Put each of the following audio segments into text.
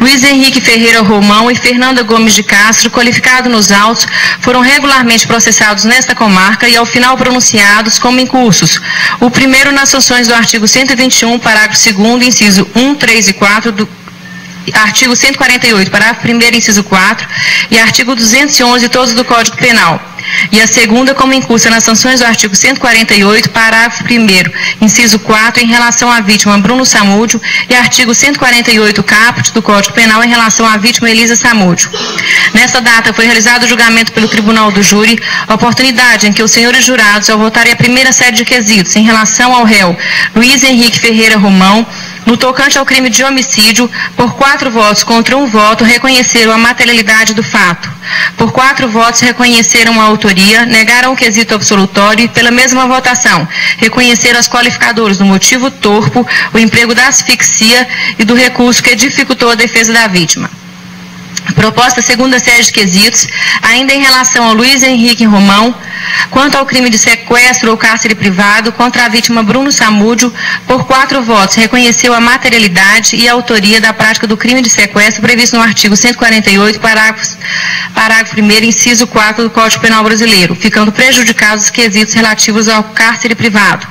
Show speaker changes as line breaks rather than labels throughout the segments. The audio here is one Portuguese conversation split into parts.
Luiz Henrique Ferreira Romão e Fernanda Gomes de Castro, qualificado nos autos, foram regularmente processados nesta comarca e, ao final, pronunciados como incursos. O primeiro nas sanções do artigo 121, parágrafo 2º, inciso 1, 3 e 4 do artigo 148, parágrafo 1º, inciso 4 e artigo 211, todos do Código Penal. E a segunda como incursa nas sanções do artigo 148, parágrafo 1º, inciso 4, em relação à vítima Bruno Samúdio, e artigo 148 caput do Código Penal em relação à vítima Elisa Samúdio. Nesta data foi realizado o julgamento pelo Tribunal do Júri, oportunidade em que os senhores jurados, ao votarem a primeira série de quesitos em relação ao réu Luiz Henrique Ferreira Romão, no tocante ao crime de homicídio, por 4 votos contra 1 voto, reconheceram a materialidade do fato. Por 4 votos, reconheceram a autoria, negaram o quesito absolutório e, pela mesma votação, reconheceram as qualificadoras do motivo torpo, o emprego da asfixia e do recurso que dificultou a defesa da vítima. Proposta segunda série de quesitos, ainda em relação ao Luiz Henrique Romão, quanto ao crime de sequestro ou cárcere privado contra a vítima Bruno Samúdio, por 4 votos, reconheceu a materialidade e a autoria da prática do crime de sequestro previsto no artigo 148, parágrafo 1º, inciso 4 do Código Penal Brasileiro, ficando prejudicados os quesitos relativos ao cárcere privado.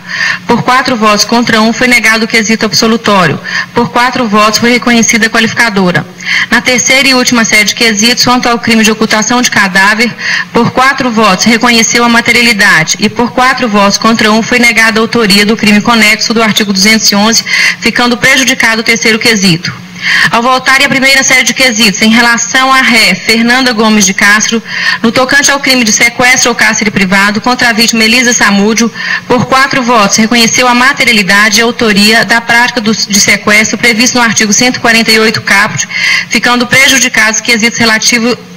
Por 4 votos contra 1, foi negado o quesito absolutório. Por 4 votos, foi reconhecida a qualificadora. Na terceira e última série de quesitos, quanto ao crime de ocultação de cadáver, por 4 votos, reconheceu a materialidade e por 4 votos contra 1, foi negada a autoria do crime conexo do artigo 211, ficando prejudicado o terceiro quesito. Ao voltarem à primeira série de quesitos em relação à ré Fernanda Gomes de Castro, no tocante ao crime de sequestro ou cárcere privado contra a vítima Elisa Samúdio, por 4 votos, reconheceu a materialidade e autoria da prática de sequestro previsto no artigo 148 caput, ficando prejudicados quesitos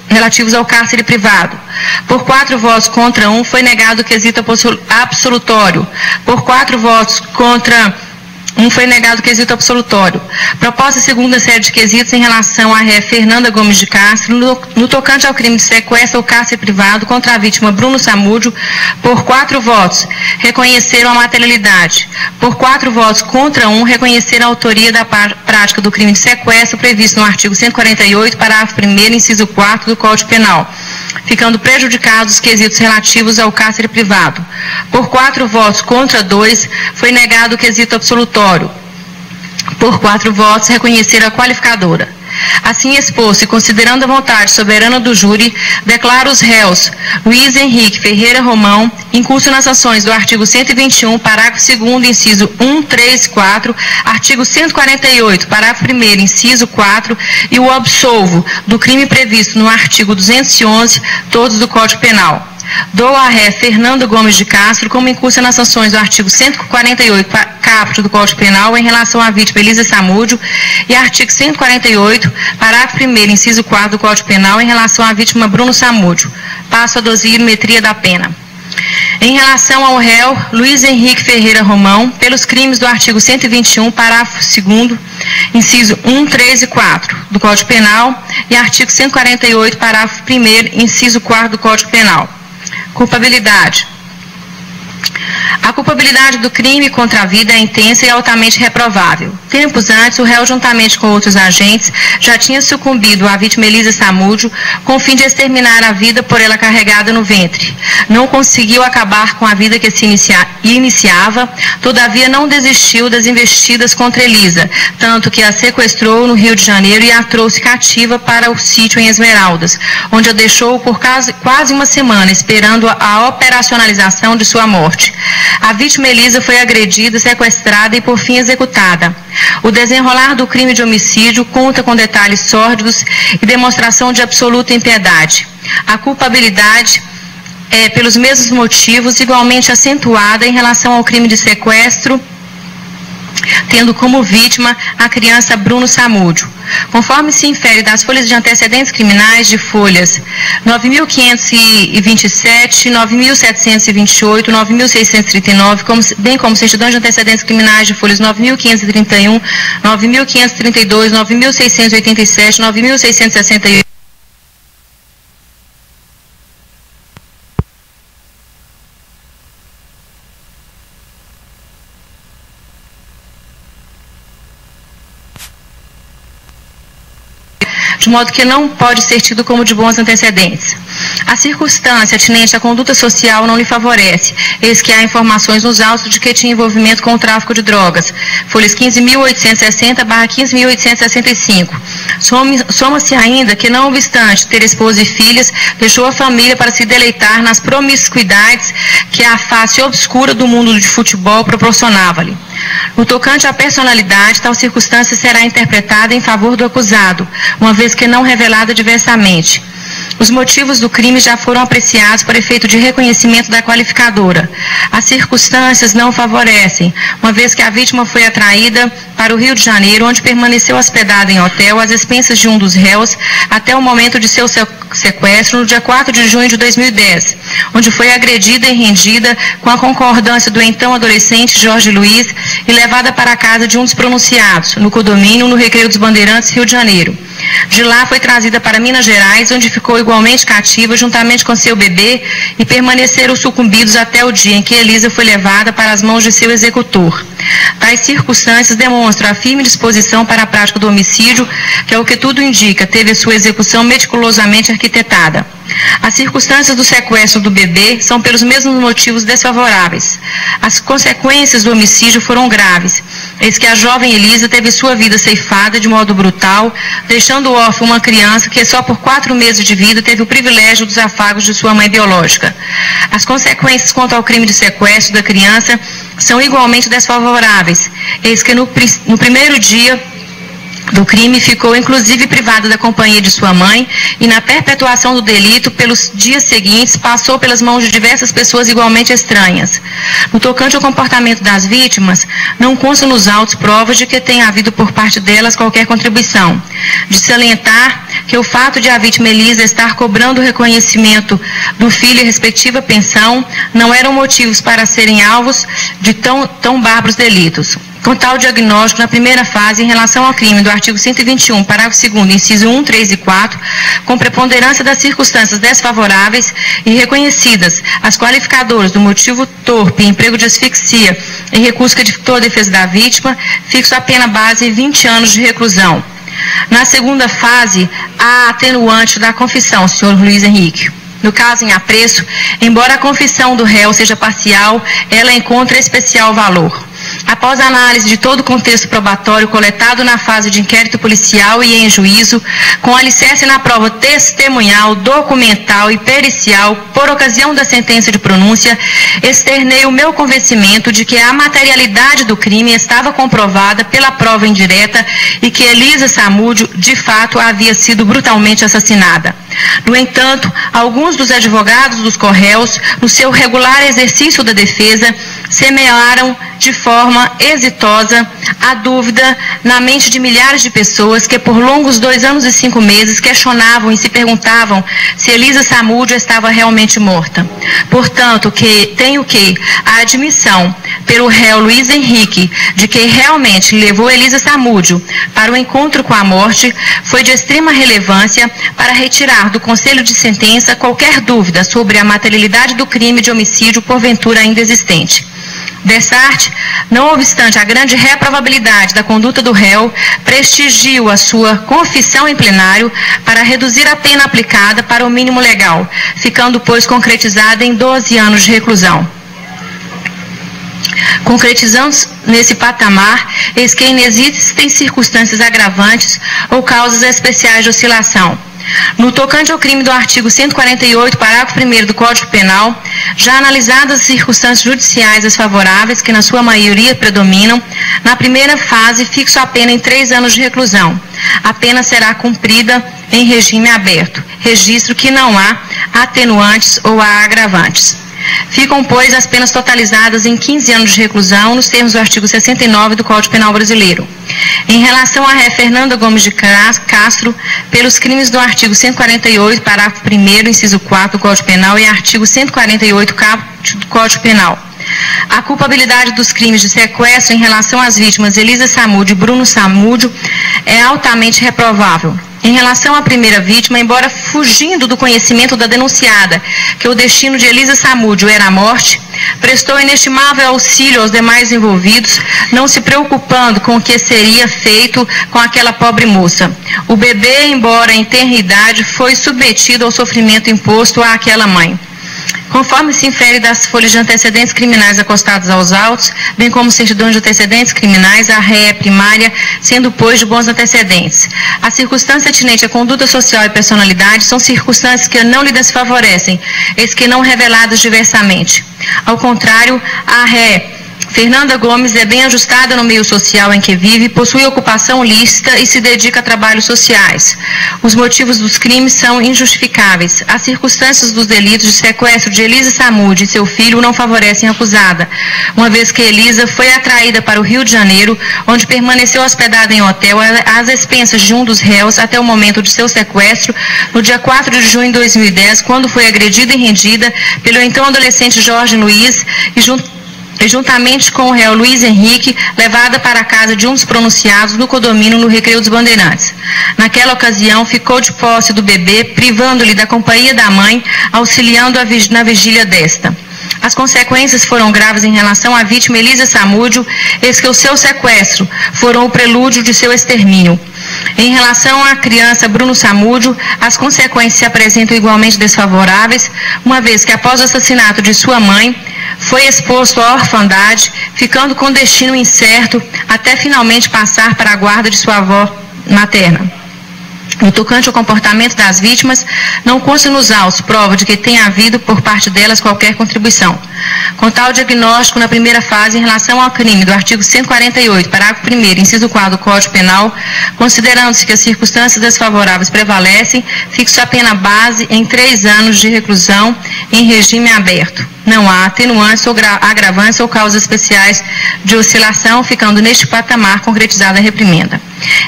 relativos ao cárcere privado. Por 4 votos contra 1, foi negado o quesito absolutório. Por 4 votos contra 1, foi negado o quesito absolutório. Proposta segunda série de quesitos em relação à ré Fernanda Gomes de Castro, no tocante ao crime de sequestro ou cárcere privado contra a vítima Bruno Samúdio, por 4 votos, reconheceram a materialidade. Por 4 votos contra 1, reconheceram a autoria da prática do crime de sequestro previsto no artigo 148, parágrafo 1º, inciso 4 do Código Penal, ficando prejudicados os quesitos relativos ao cárcere privado. Por 4 votos contra 2, foi negado o quesito absolutório. Por 4 votos, reconheceram a qualificadora. Assim exposto e considerando a vontade soberana do júri, declaro os réus Luiz Henrique Ferreira Romão incurso nas sanções do artigo 121, parágrafo 2º, inciso 1, 3 e 4, artigo 148, parágrafo 1º, inciso 4, e o absolvo do crime previsto no artigo 211, todos do Código Penal. Dou à ré Fernando Gomes de Castro como incursa nas sanções do artigo 148 caput do Código Penal em relação à vítima Elisa Samúdio e artigo 148, parágrafo 1º, inciso 4 do Código Penal em relação à vítima Bruno Samúdio. Passo a dosimetria da pena. Em relação ao réu Luiz Henrique Ferreira Romão, pelos crimes do artigo 121, parágrafo 2º, inciso 1, 3 e 4 do Código Penal e artigo 148, parágrafo 1º, inciso 4 do Código Penal. Culpabilidade. A culpabilidade do crime contra a vida é intensa e altamente reprovável. Tempos antes, o réu, juntamente com outros agentes, já tinha sucumbido à vítima Elisa Samúdio com o fim de exterminar a vida por ela carregada no ventre. Não conseguiu acabar com a vida que se iniciava, todavia não desistiu das investidas contra Elisa, tanto que a sequestrou no Rio de Janeiro e a trouxe cativa para o sítio em Esmeraldas, onde a deixou por quase uma semana, esperando a operacionalização de sua morte. A vítima Elisa foi agredida, sequestrada e por fim executada. O desenrolar do crime de homicídio conta com detalhes sórdidos e demonstração de absoluta impiedade. A culpabilidade é, pelos mesmos motivos, igualmente acentuada em relação ao crime de sequestro, tendo como vítima a criança Bruno Samúdio. Conforme se infere das folhas de antecedentes criminais de folhas 9.527, 9.728, 9.639, bem como certidões de antecedentes criminais de folhas 9.531, 9.532, 9.687, 9.668, de modo que não pode ser tido como de bons antecedentes. A circunstância atinente à conduta social não lhe favorece, eis que há informações nos autos de que tinha envolvimento com o tráfico de drogas, folhas 15.860/15.865. Soma-se ainda que, não obstante ter esposa e filhas, deixou a família para se deleitar nas promiscuidades que a face obscura do mundo de futebol proporcionava-lhe. No tocante à personalidade, tal circunstância será interpretada em favor do acusado, uma vez que não revelada diversamente. Os motivos do crime já foram apreciados por efeito de reconhecimento da qualificadora. As circunstâncias não favorecem, uma vez que a vítima foi atraída para o Rio de Janeiro, onde permaneceu hospedada em hotel às expensas de um dos réus até o momento de seu sequestro, no dia 4 de junho de 2010, onde foi agredida e rendida com a concordância do então adolescente Jorge Luiz e levada para a casa de um dos pronunciados, no condomínio no Recreio dos Bandeirantes, Rio de Janeiro. De lá foi trazida para Minas Gerais, onde ficou igualmente cativa juntamente com seu bebê e permaneceram sucumbidos até o dia em que Elisa foi levada para as mãos de seu executor. Tais circunstâncias demonstram a firme disposição para a prática do homicídio, que, ao que tudo indica, teve a sua execução meticulosamente arquitetada. As circunstâncias do sequestro do bebê são pelos mesmos motivos desfavoráveis. As consequências do homicídio foram graves, eis que a jovem Elisa teve sua vida ceifada de modo brutal, deixando órfã uma criança que só por 4 meses de vida teve o privilégio dos afagos de sua mãe biológica. As consequências quanto ao crime de sequestro da criança são igualmente desfavoráveis, eis que no primeiro dia do crime ficou inclusive privada da companhia de sua mãe e na perpetuação do delito pelos dias seguintes passou pelas mãos de diversas pessoas igualmente estranhas. No tocante ao comportamento das vítimas, não constam nos autos provas de que tenha havido por parte delas qualquer contribuição. De salientar que o fato de a vítima Elisa estar cobrando o reconhecimento do filho e respectiva pensão não eram motivos para serem alvos de tão bárbaros delitos. Com tal diagnóstico, na primeira fase, em relação ao crime do artigo 121, parágrafo 2º, inciso 1, 3 e 4, com preponderância das circunstâncias desfavoráveis e reconhecidas as qualificadoras do motivo torpe, emprego de asfixia e recurso que dificultou a defesa da vítima, fixo a pena base em 20 anos de reclusão. Na segunda fase, há atenuante da confissão, senhor Luiz Henrique. No caso em apreço, embora a confissão do réu seja parcial, ela encontra especial valor. Após a análise de todo o contexto probatório coletado na fase de inquérito policial e em juízo, com alicerce na prova testemunhal, documental e pericial, por ocasião da sentença de pronúncia, externei o meu convencimento de que a materialidade do crime estava comprovada pela prova indireta e que Elisa Samúdio, de fato, havia sido brutalmente assassinada. No entanto, alguns dos advogados dos corréus, no seu regular exercício da defesa, semearam de forma exitosa a dúvida na mente de milhares de pessoas que por longos 2 anos e 5 meses questionavam e se perguntavam se Elisa Samúdio estava realmente morta. Portanto, tenho que a admissão pelo réu Luiz Henrique de que realmente levou Elisa Samúdio para o encontro com a morte foi de extrema relevância para retirar do Conselho de Sentença qualquer dúvida sobre a materialidade do crime de homicídio porventura ainda existente. Dessarte, não obstante a grande reprovabilidade da conduta do réu, prestigio a sua confissão em plenário para reduzir a pena aplicada para o mínimo legal, ficando, pois, concretizada em 12 anos de reclusão. Concretizando nesse patamar, eis que inexistem circunstâncias agravantes ou causas especiais de oscilação. No tocante ao crime do artigo 148, parágrafo 1º do Código Penal, já analisadas as circunstâncias judiciais desfavoráveis, que na sua maioria predominam, na primeira fase fixo a pena em 3 anos de reclusão. A pena será cumprida em regime aberto, registro que não há atenuantes ou há agravantes. Ficam, pois, as penas totalizadas em 15 anos de reclusão, nos termos do artigo 69 do Código Penal Brasileiro. Em relação à ré Fernanda Gomes de Castro, pelos crimes do artigo 148, parágrafo 1º, inciso 4 do Código Penal e artigo 148, caput do Código Penal. A culpabilidade dos crimes de sequestro em relação às vítimas Elisa Samúdio e Bruno Samúdio é altamente reprovável. Em relação à primeira vítima, embora fugindo do conhecimento da denunciada que o destino de Elisa Samúdio era a morte, prestou inestimável auxílio aos demais envolvidos, não se preocupando com o que seria feito com aquela pobre moça. O bebê, embora em tenra idade, foi submetido ao sofrimento imposto àquela mãe. Conforme se infere das folhas de antecedentes criminais acostadas aos autos, bem como certidões de antecedentes criminais, a ré primária sendo, pois, de bons antecedentes. A circunstância atinente à conduta social e personalidade são circunstâncias que não lhe desfavorecem, eis que não reveladas diversamente. Ao contrário, a ré Fernanda Gomes é bem ajustada no meio social em que vive, possui ocupação lícita e se dedica a trabalhos sociais. Os motivos dos crimes são injustificáveis. As circunstâncias dos delitos de sequestro de Elisa Samúdio e seu filho não favorecem a acusada, uma vez que Elisa foi atraída para o Rio de Janeiro, onde permaneceu hospedada em hotel às expensas de um dos réus até o momento de seu sequestro, no dia 4 de junho de 2010, quando foi agredida e rendida pelo então adolescente Jorge Luiz e juntamente com o réu Luiz Henrique, levada para a casa de um dos pronunciados no condomínio no Recreio dos Bandeirantes. Naquela ocasião, ficou de posse do bebê, privando-lhe da companhia da mãe, auxiliando na vigília desta. As consequências foram graves em relação à vítima Elisa Samúdio, eis que o seu sequestro foram o prelúdio de seu extermínio. Em relação à criança Bruno Samúdio, as consequências se apresentam igualmente desfavoráveis, uma vez que após o assassinato de sua mãe, foi exposto à orfandade, ficando com destino incerto, até finalmente passar para a guarda de sua avó materna. No tocante ao comportamento das vítimas, não consta nos autos prova de que tenha havido por parte delas qualquer contribuição. Com tal diagnóstico, na primeira fase, em relação ao crime do artigo 148, parágrafo 1º, inciso 4 do Código Penal, considerando-se que as circunstâncias desfavoráveis prevalecem, fixa a pena base em 3 anos de reclusão em regime aberto. Não há atenuantes ou agravantes ou causas especiais de oscilação, ficando neste patamar concretizada a reprimenda.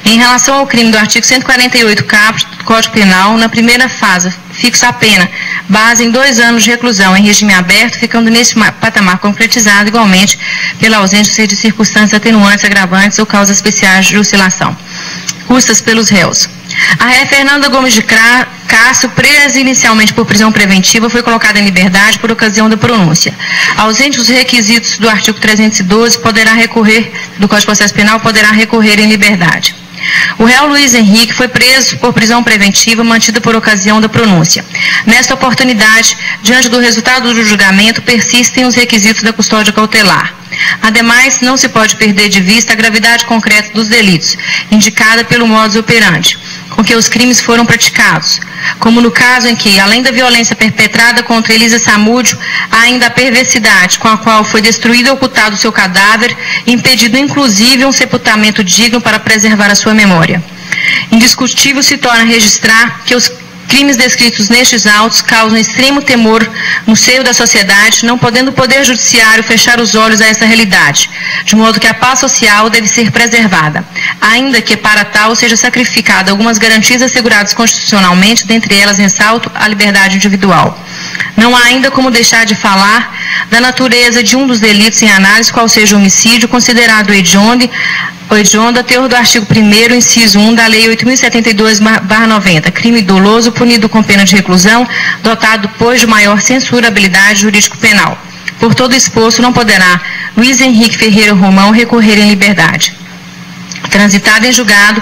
Em relação ao crime do artigo 148 caput do Código Penal, na primeira fase, fixa a pena base em 2 anos de reclusão em regime aberto, ficando neste patamar concretizado igualmente pela ausência de circunstâncias atenuantes, agravantes ou causas especiais de oscilação. Custas pelos réus. A ré Fernanda Gomes de Castro, presa inicialmente por prisão preventiva, foi colocada em liberdade por ocasião da pronúncia. Ausente os requisitos do artigo 312, do Código de Processo Penal, poderá recorrer em liberdade. O réu Luiz Henrique foi preso por prisão preventiva mantida por ocasião da pronúncia. Nesta oportunidade, diante do resultado do julgamento, persistem os requisitos da custódia cautelar. Ademais, não se pode perder de vista a gravidade concreta dos delitos, indicada pelo modus operandi com que os crimes foram praticados, como no caso em que, além da violência perpetrada contra Elisa Samúdio, há ainda a perversidade com a qual foi destruído e ocultado o seu cadáver, impedido inclusive um sepultamento digno para preservar a sua memória. Indiscutível se torna registrar que os crimes descritos nestes autos causam extremo temor no seio da sociedade, não podendo o Poder Judiciário fechar os olhos a essa realidade, de modo que a paz social deve ser preservada, ainda que para tal seja sacrificada algumas garantias asseguradas constitucionalmente, dentre elas ressalto a liberdade individual. Não há ainda como deixar de falar da natureza de um dos delitos em análise, qual seja o homicídio, considerado hediondo, a teor do artigo 1º, inciso 1 da Lei 8.072/90, crime doloso punido com pena de reclusão, dotado, pois, de maior censurabilidade jurídico-penal. Por todo exposto, não poderá Luiz Henrique Ferreira Romão recorrer em liberdade. Transitado em julgado,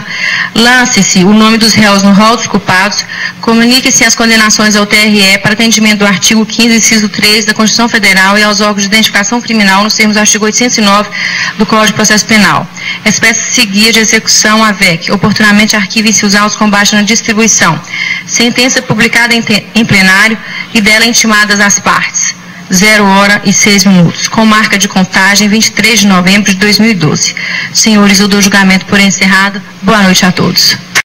lance-se o nome dos réus no rol dos culpados, comunique-se as condenações ao TRE para atendimento do artigo 15, inciso 3 da Constituição Federal e aos órgãos de identificação criminal nos termos do artigo 809 do Código de Processo Penal. Espécie-se guia de execução AVEC, oportunamente arquivem-se os autos com baixa na distribuição. Sentença publicada em plenário e dela intimadas as partes. 0h06, com marca de contagem 23 de novembro de 2012. Senhores, eu dou julgamento por encerrado. Boa noite a todos.